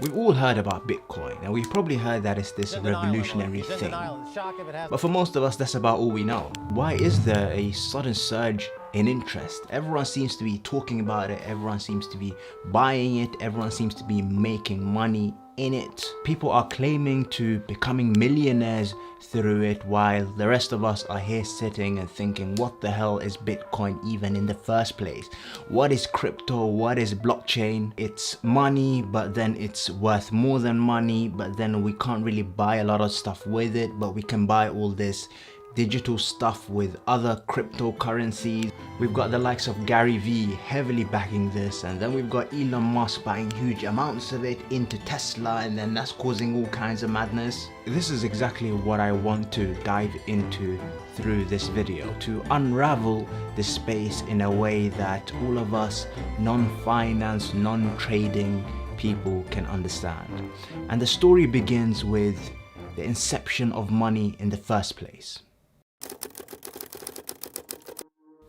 We've all heard about Bitcoin, and we've probably heard that it's this revolutionary thing. But for most of us, that's about all we know. Why is there a sudden surge in interest? Everyone seems to be talking about it, everyone seems to be buying it, everyone seems to be making money in it. People are claiming to becoming millionaires through it, while the rest of us are here sitting and thinking, what the hell is Bitcoin even in the first place? What is crypto? What is blockchain? It's money, but then it's worth more than money, but then we can't really buy a lot of stuff with it, but we can buy all this digital stuff with other cryptocurrencies. We've got the likes of Gary Vee heavily backing this, and then we've got Elon Musk buying huge amounts of it into Tesla, and then that's causing all kinds of madness. This is exactly what I want to dive into through this video, to unravel this space in a way that all of us non-finance, non-trading people can understand. And the story begins with the inception of money in the first place.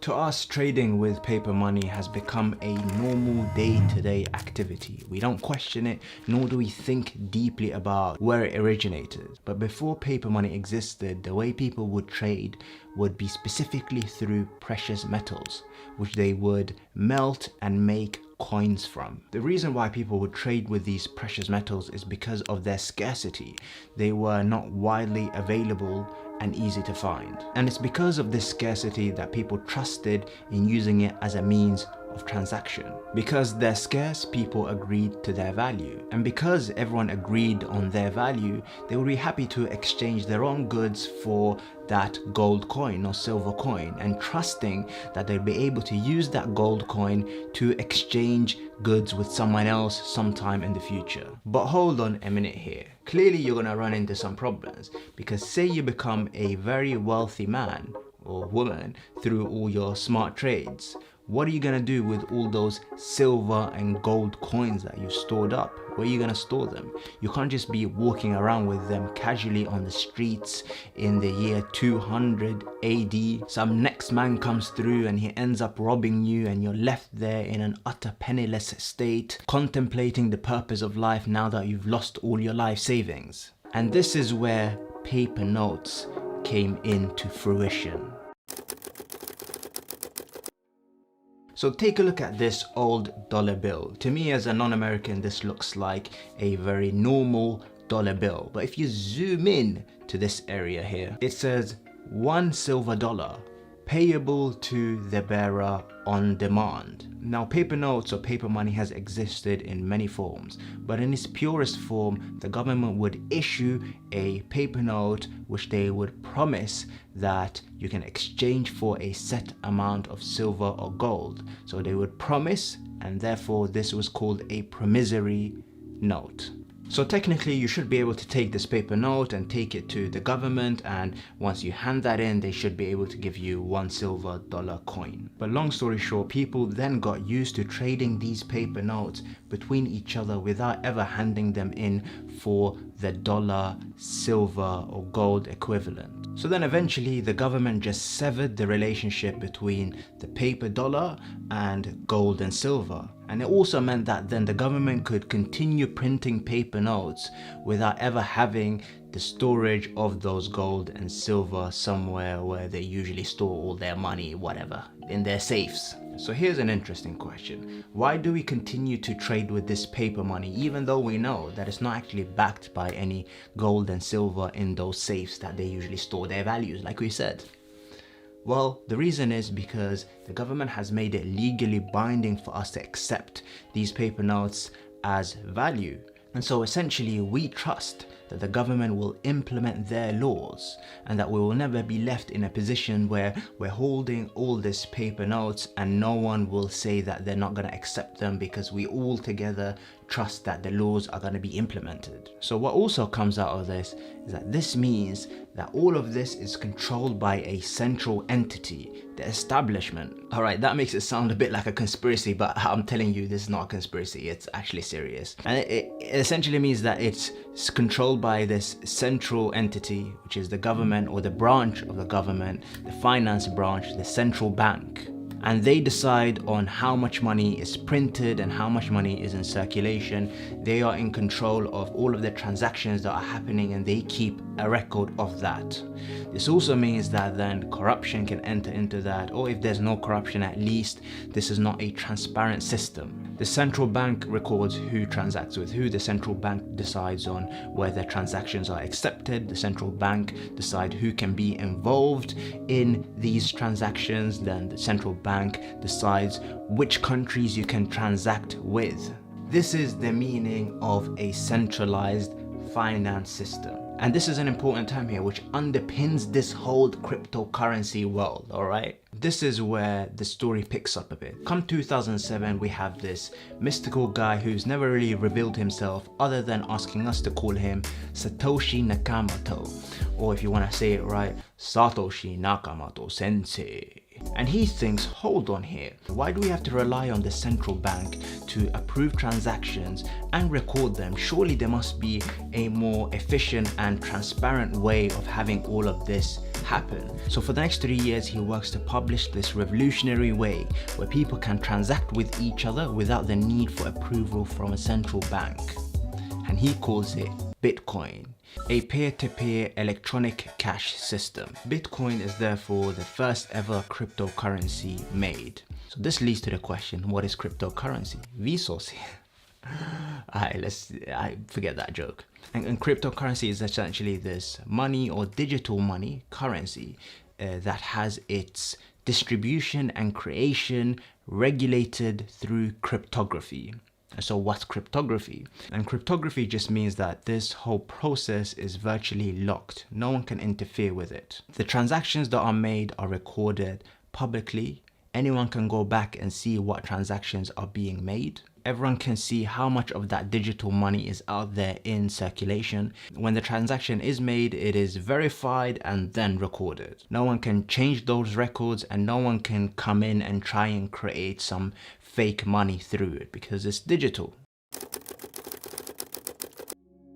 To us, trading with paper money has become a normal day-to-day activity. We don't question it, nor do we think deeply about where it originated. But before paper money existed, the way people would trade would be specifically through precious metals, which they would melt and make coins from. The reason why people would trade with these precious metals is because of their scarcity. They were not widely available and easy to find. And it's because of this scarcity that people trusted in using it as a means of transaction. Because they're scarce, people agreed to their value. And because everyone agreed on their value, they would be happy to exchange their own goods for that gold coin or silver coin, and trusting that they'd be able to use that gold coin to exchange goods with someone else sometime in the future. But hold on a minute here. Clearly you're gonna run into some problems, because say you become a very wealthy man or woman through all your smart trades. What are you gonna do with all those silver and gold coins that you stored up? Where are you gonna store them? You can't just be walking around with them casually on the streets in the year 200 AD. Some next man comes through and he ends up robbing you, and you're left there in an utter penniless state, contemplating the purpose of life now that you've lost all your life savings. And this is where paper notes came into fruition. So take a look at this old dollar bill. To me as a non-American, this looks like a very normal dollar bill. But if you zoom in to this area here, it says $1 silver, payable to the bearer on demand. Now, paper notes or paper money has existed in many forms, but in its purest form, the government would issue a paper note which they would promise that you can exchange for a set amount of silver or gold. So they would promise, and therefore this was called a promissory note. So technically you should be able to take this paper note and take it to the government, and once you hand that in, they should be able to give you $1 silver coin. But long story short, people then got used to trading these paper notes between each other without ever handing them in for the dollar, silver or gold equivalent. So then eventually the government just severed the relationship between the paper dollar and gold and silver. And it also meant that then the government could continue printing paper notes without ever having the storage of those gold and silver somewhere where they usually store all their money, whatever, in their safes. So here's an interesting question. Why do we continue to trade with this paper money even though we know that it's not actually backed by any gold and silver in those safes that they usually store their values, like we said? Well, the reason is because the government has made it legally binding for us to accept these paper notes as value. And so essentially we trust that the government will implement their laws, and that we will never be left in a position where we're holding all these paper notes and no one will say that they're not going to accept them, because we all together trust that the laws are going to be implemented. So what also comes out of this is that this means that all of this is controlled by a central entity, the establishment. All right, that makes it sound a bit like a conspiracy, but I'm telling you, this is not a conspiracy, it's actually serious. And it essentially means that it's controlled by this central entity, which is the government, or the branch of the government, the finance branch, the central bank. and they decide on how much money is printed and how much money is in circulation. They are in control of all of the transactions that are happening, and they keep a record of that. This also means that then corruption can enter into that, or if there's no corruption, at least this is not a transparent system. The central bank records who transacts with who. The central bank decides on whether transactions are accepted. The central bank decides who can be involved in these transactions. Then the central bank decides which countries you can transact with. This is the meaning of a centralized finance system. And this is an important term here which underpins this whole cryptocurrency world, alright? This is where the story picks up a bit. Come 2007, we have this mystical guy who's never really revealed himself other than asking us to call him Satoshi Nakamoto. Or if you want to say it right, Satoshi Nakamoto Sensei. And he thinks, hold on here, why do we have to rely on the central bank to approve transactions and record them? Surely there must be a more efficient and transparent way of having all of this happen. So for the next 3 years, he works to publish this revolutionary way where people can transact with each other without the need for approval from a central bank. And he calls it Bitcoin, a peer-to-peer electronic cash system. Bitcoin is therefore the first ever cryptocurrency made. So this leads to the question, what is cryptocurrency? Vsauce here. I forget that joke. And cryptocurrency is essentially this money or digital money currency that has its distribution and creation regulated through cryptography. So what's cryptography? And cryptography just means that this whole process is virtually locked. No one can interfere with it. The transactions that are made are recorded publicly. Anyone can go back and see what transactions are being made. Everyone can see how much of that digital money is out there in circulation. When the transaction is made, it is verified and then recorded. No one can change those records, and no one can come in and try and create some fake money through it because it's digital.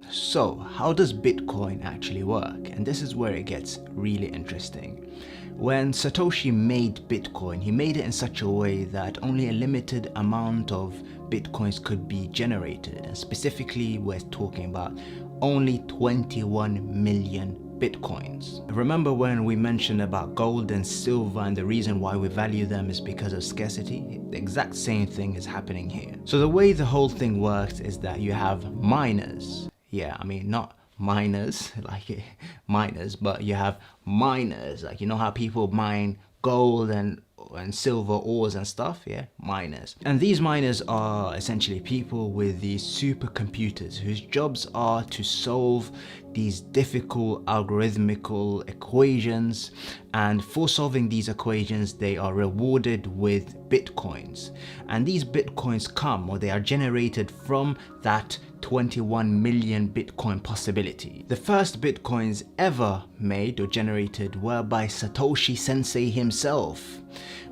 So how does Bitcoin actually work? And this is where it gets really interesting. When Satoshi made Bitcoin, he made it in such a way that only a limited amount of Bitcoins could be generated. And specifically, we're talking about only 21 million Bitcoins. Remember when we mentioned about gold and silver and the reason why we value them is because of scarcity? The exact same thing is happening here. So the way the whole thing works is that you have miners. Yeah, I mean, not miners, like miners, but you have miners, like you know how people mine gold and silver ores and stuff, yeah, miners. And these miners are essentially people with these supercomputers whose jobs are to solve these difficult algorithmical equations, and for solving these equations they are rewarded with bitcoins. And these bitcoins come, or they are generated from that 21 million Bitcoin possibility. The first Bitcoins ever made or generated were by Satoshi Sensei himself,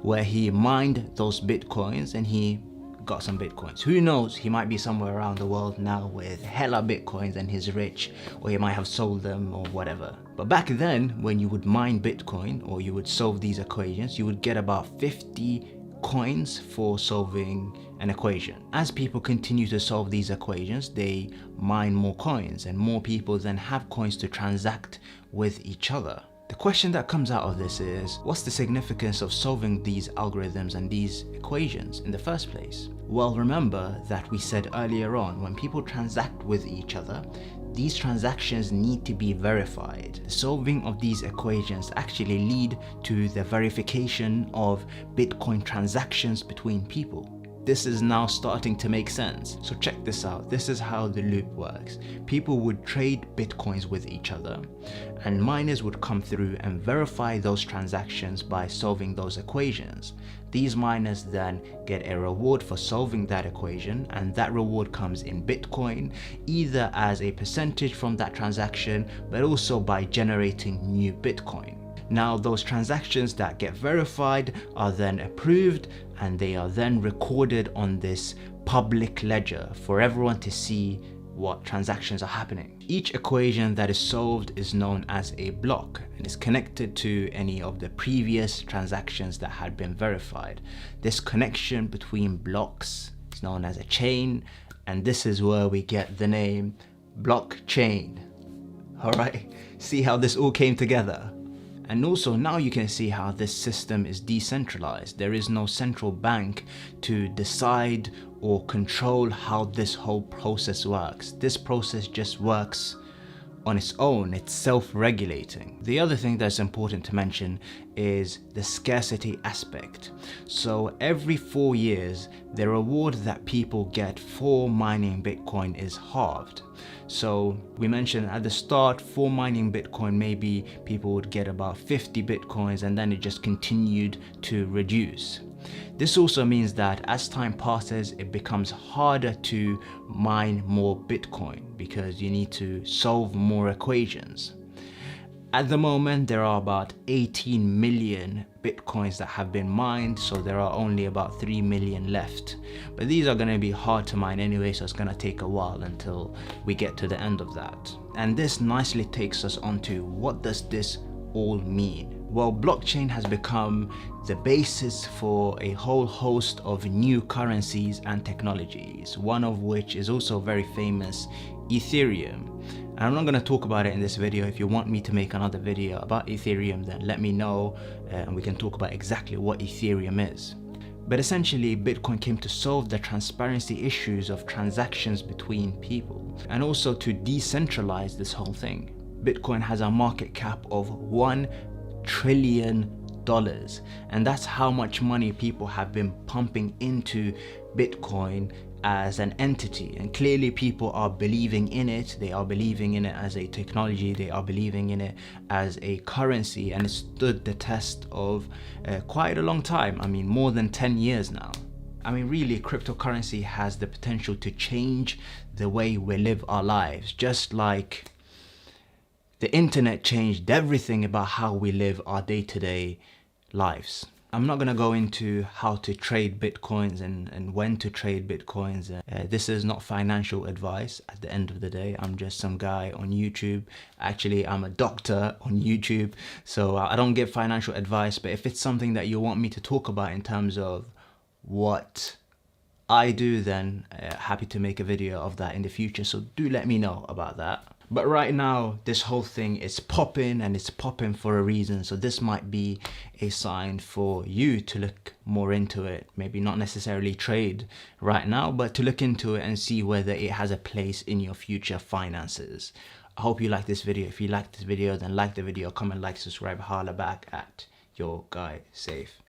where he mined those Bitcoins and he got some Bitcoins. Who knows, he might be somewhere around the world now with hella Bitcoins and he's rich, or he might have sold them or whatever. But back then, when you would mine Bitcoin or you would solve these equations, you would get about 50 coins for solving an equation. As people continue to solve these equations, they mine more coins, and more people then have coins to transact with each other. The question that comes out of this is, what's the significance of solving these algorithms and these equations in the first place? Well, remember that we said earlier on, when people transact with each other, these transactions need to be verified. The solving of these equations actually lead to the verification of Bitcoin transactions between people. This is now starting to make sense. So check this out. This is how the loop works. People would trade Bitcoins with each other, and miners would come through and verify those transactions by solving those equations. These miners then get a reward for solving that equation, and that reward comes in Bitcoin, either as a percentage from that transaction, but also by generating new Bitcoin. Now those transactions that get verified are then approved, and they are then recorded on this public ledger for everyone to see what transactions are happening. Each equation that is solved is known as a block and is connected to any of the previous transactions that had been verified. This connection between blocks is known as a chain, and this is where we get the name blockchain. All right, see how this all came together? And also now you can see how this system is decentralized. There is no central bank to decide or control how this whole process works. This process just works on its own. It's self-regulating. The other thing that's important to mention is the scarcity aspect. So every 4 years, the reward that people get for mining Bitcoin is halved. So we mentioned at the start, for mining Bitcoin, maybe people would get about 50 Bitcoins, and then it just continued to reduce. This also means that as time passes, it becomes harder to mine more Bitcoin because you need to solve more equations. At the moment, there are about 18 million Bitcoins that have been mined, so there are only about 3 million left. But these are going to be hard to mine anyway, so it's going to take a while until we get to the end of that. And this nicely takes us onto what does this all mean? Well, blockchain has become the basis for a whole host of new currencies and technologies, one of which is also very famous, Ethereum. And I'm not going to talk about it in this video. If you want me to make another video about Ethereum, then let me know and we can talk about exactly what Ethereum is. But essentially, Bitcoin came to solve the transparency issues of transactions between people and also to decentralize this whole thing. Bitcoin has a market cap of $1 trillion, and that's how much money people have been pumping into Bitcoin as an entity. And clearly people are believing in it. They are believing in it as a technology. They are believing in it as a currency, and it stood the test of quite a long time. I mean, more than 10 years now. I mean, really, cryptocurrency has the potential to change the way we live our lives, just like the internet changed everything about how we live our day-to-day lives. I'm not going to go into how to trade Bitcoins and when to trade Bitcoins. This is not financial advice at the end of the day. I'm just some guy on YouTube. Actually, I'm a doctor on YouTube, so I don't give financial advice. But if it's something that you want me to talk about in terms of what I do, then happy to make a video of that in the future. So do let me know about that. But right now, this whole thing is popping, and it's popping for a reason. So this might be a sign for you to look more into it. Maybe not necessarily trade right now, but to look into it and see whether it has a place in your future finances. I hope you like this video. If you like this video, then like the video, comment, like, subscribe, holla back at your guy Safe.